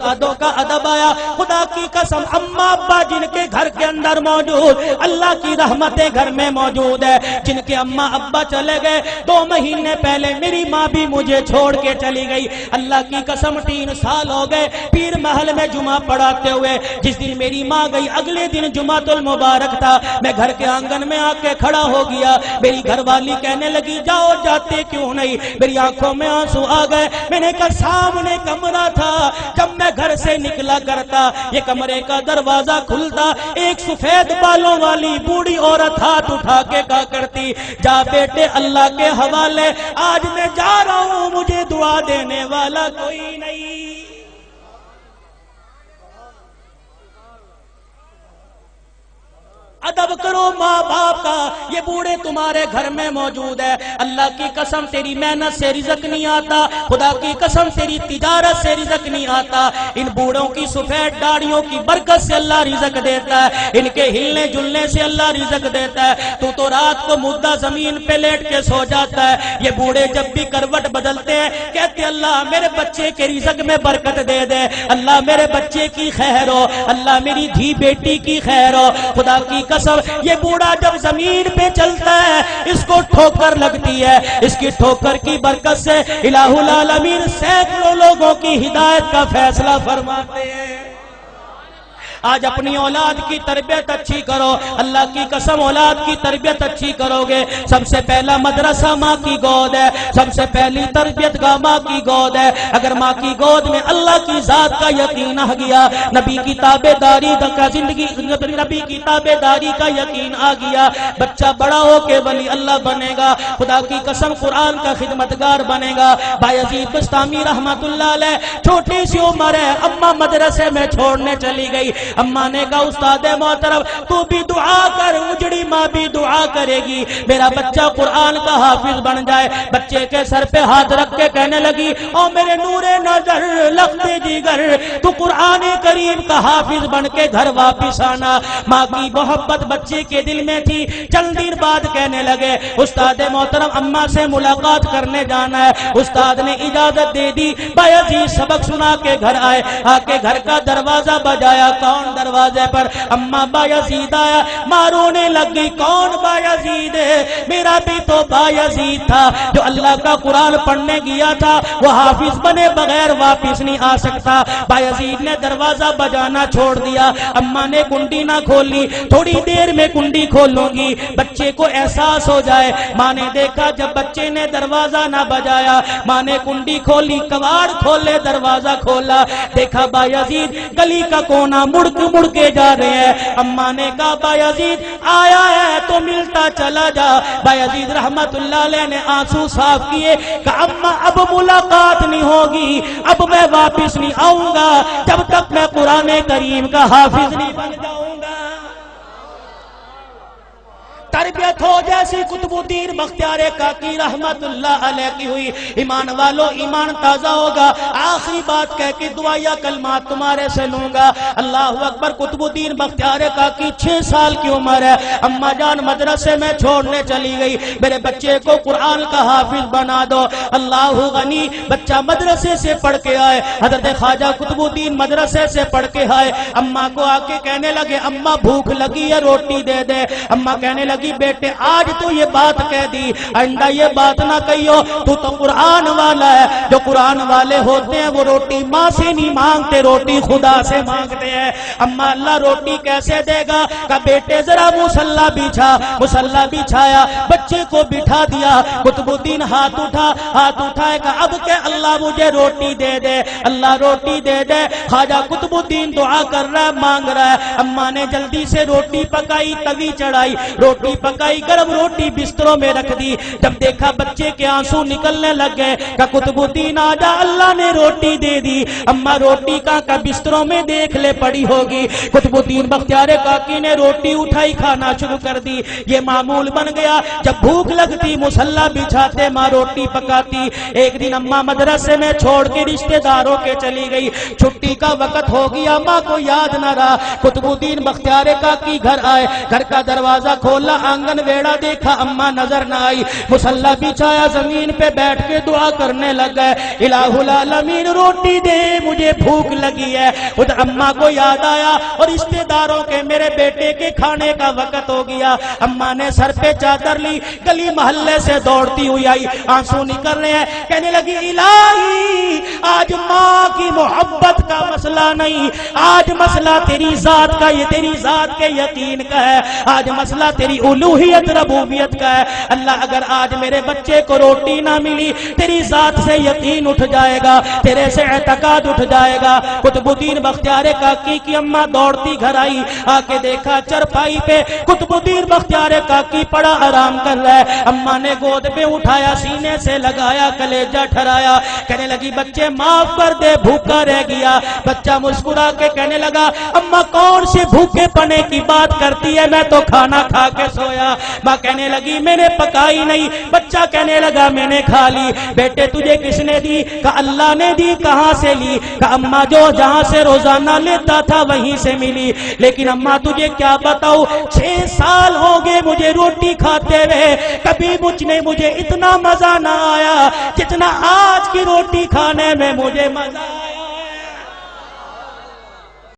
استادوں کا ادب آیا. خدا کی قسم اماں ابا جن کے گھر کے اندر موجود, اللہ کی رحمتیں گھر میں موجود ہے. جن کے اماں ابا چلے گئے 2 مہینے پہلے میری ماں بھی مجھے چھوڑ کے چلی گئی. اللہ کی قسم 3 سال ہو گئے پیر محل میں جمعہ پڑھاتے ہوئے. جس دن میری ماں گئی اگلے دن جمعۃ المبارک تھا. میں گھر کے آنگن میں آ کے کھڑا ہو گیا. میری گھر والی کہنے لگی جاؤ جاتے کیوں نہیں. میری آنکھوں میں آنسو آ گئے. میں نے کہا سامنے کمرہ تھا, جب میں گھر سے نکلا کرتا یہ کمرے کا دروازہ کھلتا, ایک سفید بالوں والی بوڑھی عورت ہاتھ اٹھا کے کہا کرتی جا بیٹے اللہ کے حوالے, آج میں جا رہا ہوں مجھے دعا دینے والا کوئی نہیں. ادب کرو ماں باپ کا. یہ بوڑھے تمہارے گھر میں موجود ہے. اللہ کی قسم تیری محنت سے رزق نہیں آتا, خدا کی قسم تیری تجارت سے رزق نہیں آتا. ان بوڑھوں کی سفید داڑھیوں کی برکت سے اللہ رزق دیتا ہے. ان کے ہلنے جلنے سے اللہ رزق دیتا ہے. تو رات کو مردہ زمین پہ لیٹ کے سو جاتا ہے. یہ بوڑھے جب بھی کروٹ بدلتے ہیں کہتے اللہ میرے بچے کے رزق میں برکت دے دے, اللہ میرے بچے کی خیر ہو, اللہ میری دھی بیٹی کی خیر ہو. خدا کی قسم یہ بوڑھا جب زمین پہ چلتا ہے اس کو ٹھوکر لگتی ہے. اس کی ٹھوکر کی برکت سے الہ العالمین سینکڑوں لوگوں کی ہدایت کا فیصلہ فرماتے ہیں. آج اپنی اولاد کی تربیت اچھی کرو. اللہ کی قسم اولاد کی تربیت اچھی کرو گے. سب سے پہلا مدرسہ ماں کی گود ہے. سب سے پہلی تربیت گاہ ماں کی گود ہے. اگر ماں کی گود میں اللہ کی ذات کا یقین آ گیا, نبی کی تابع داری کا زندگی, نبی کی تابع داری کا یقین آ گیا, بچہ بڑا ہو کے ولی اللہ بنے گا. خدا کی قسم قرآن کا خدمتگار بنے گا. بایزید بستامی رحمت اللہ علیہ چھوٹی سی عمر ہے, اماں مدرسے میں چھوڑنے چلی گئی. اماں نے کہا استاد محترم تو بھی دعا کر, اجڑی ماں بھی دعا کرے گی میرا بچہ قرآن کا حافظ بن جائے. بچے کے سر پہ ہاتھ رکھ کے کہنے لگی او میرے نور نظر لخت جگر تو قرآن کریم کا حافظ بن کے گھر واپس آنا. ماں کی محبت بچے کے دل میں تھی. چند دن بعد کہنے لگے استاد محترم اماں سے ملاقات کرنے جانا ہے. استاد نے اجازت دے دی. بایزید سبق سنا کے گھر آئے. آ کے گھر کا دروازہ بجایا. کون دروازے پر؟ اماں بایزید آیا. ماں رونے لگ گئی. کون بایزید ہے؟ میرا بھی تو بایزید تھا جو اللہ کا قرآن پڑھنے گیا تھا, وہ حافظ بنے بغیر واپس نہیں آ سکتا. بایزید نے دروازہ بجانا چھوڑ دیا. اماں نے کنڈی نہ کھولی. تھوڑی دیر میں کنڈی کھولوں گی, بچے کو احساس ہو جائے. ماں نے دیکھا جب بچے نے دروازہ نہ بجایا, ماں نے کنڈی کھولی, کواڑ کھولے, دروازہ کھولا, دیکھا بایزید گلی کا کونا مڑ کے جا رہے ہیں. اماں نے کہا بایزید آیا ہے تو ملتا چلا جا. بایزید رحمت اللہ علیہ نے آنسو صاف کیے. کہا اماں اب ملاقات نہیں ہوگی, اب میں واپس نہیں آؤں گا جب تک میں قرآن کریم کا حافظ نہیں بن جاؤں گا. تربیت ہو جیسی قطب الدین بختیار کاکی رحمت اللہ علیہ کی ہوئی. ایمان والو ایمان تازہ ہوگا. آخری بات کہہ کے دعائیا کلمات تمہارے سے لوں گا. اللہ اکبر. قطب الدین بختیار کاکی 6 سال کی عمر ہے. اماں جان مدرسے میں چھوڑنے چلی گئی. میرے بچے کو قرآن کا حافظ بنا دو. اللہ غنی. بچہ مدرسے سے پڑھ کے آئے. حضرت خواجہ قطب الدین مدرسے سے پڑھ کے آئے. اماں کو آ کے کہنے لگے اماں بھوک لگی ہے روٹی دے دے. اماں کہنے لگی بیٹے آج تو یہ بات کہہ دی, آئندہ یہ بات نہ کہیو. تو قرآن والا ہے. جو قرآن والے ہوتے ہیں وہ روٹی ماں سے نہیں مانگتے, روٹی خدا سے مانگتے ہیں. اماں اللہ روٹی کیسے دے گا؟ کہ بیٹے ذرا مصلی بچھا. مصلی بچھایا, بچے کو بٹھا دیا. قطب الدین ہاتھ اٹھائے کہ اب کہ اللہ مجھے روٹی دے دے, اللہ روٹی دے دے. خواجہ قطب الدین دعا کر رہا ہے, مانگ رہا ہے. اماں نے جلدی سے روٹی پکائی, توی چڑھائی, روٹی پکائی, گرم روٹی بستروں میں رکھ دی. جب دیکھا بچے کے آنسو نکلنے لگ گئے کہ قطب الدین آجا اللہ نے روٹی دے دی. اماں روٹی کا بستروں میں دیکھ لے پڑی ہوگی. قطب الدین بختیار کاکی نے روٹی اٹھائی, کھانا شروع کر دی. یہ معمول بن گیا. جب بھوک لگتی مصلی بچھاتے, ماں روٹی پکاتی. ایک دن اماں مدرسے میں چھوڑ کے رشتہ داروں کے چلی گئی. چھٹی کا وقت ہو گیا, ماں کو یاد نہ رہا. قطب الدین بختیار کاکی گھر آئے. گھر کا دروازہ کھولا, آنگن ویڑا دیکھا اماں نظر نہ آئی، مصلی بچھایا زمین پہ بیٹھ کے دعا کرنے لگ گئے، الہ العالمین روٹی دے مجھے بھوک لگی ہے۔ ادھر اماں کو یاد آیا اور رشتے داروں کے میرے بیٹے کے کھانے کا وقت ہو گیا۔ اماں نے سر پہ چادر لی، گلی محلے سے دوڑتی ہوئی آئی، آنسو نکل رہے ہیں، کہنے لگی الہی آج ماں کی محبت کا مسئلہ نہیں، آج مسئلہ تیری ذات کا، یہ تیری ذات کے یقین کا ہے، آج مسئلہ تیری الوہیت ربوبیت کا ہے۔ اللہ اگر آج میرے بچے کو روٹی نہ ملی، تیری ذات سے یقین اٹھ جائے گا، تیرے سے اعتقاد اٹھ جائے گا۔ قطب الدین بختیار کاکی کی اماں دوڑتی گھر آئی، آ کے دیکھا چرپائی پہ قطب الدین بختیار کاکی پڑا آرام کر رہا ہے۔ اماں نے گود پہ اٹھایا، سینے سے لگایا، کلیجہ ٹھرایا، کہنے لگی بچے معاف کر دے، بھوکا رہ گیا۔ بچہ مسکرا کے کہنے لگا اماں کون سے بھوکے پنے کی بات کرتی ہے، میں تو کھانا کھا کے سویا۔ ماں کہنے لگی میں نے پکائی نہیں، بچہ کہنے لگا میں نے کھا لی۔ بیٹے تجھے کس نے دی؟ کہا اللہ نے دی۔ کہاں سے لی؟ کہا اماں جو جہاں سے روزانہ لیتا تھا وہیں سے ملی۔ لیکن اماں تجھے کیا بتاؤ، 6 سال ہو گئے مجھے روٹی کھاتے ہوئے، کبھی مجھے اتنا مزہ نہ آیا جتنا آج کی روٹی کھانے میں مجھے مزہ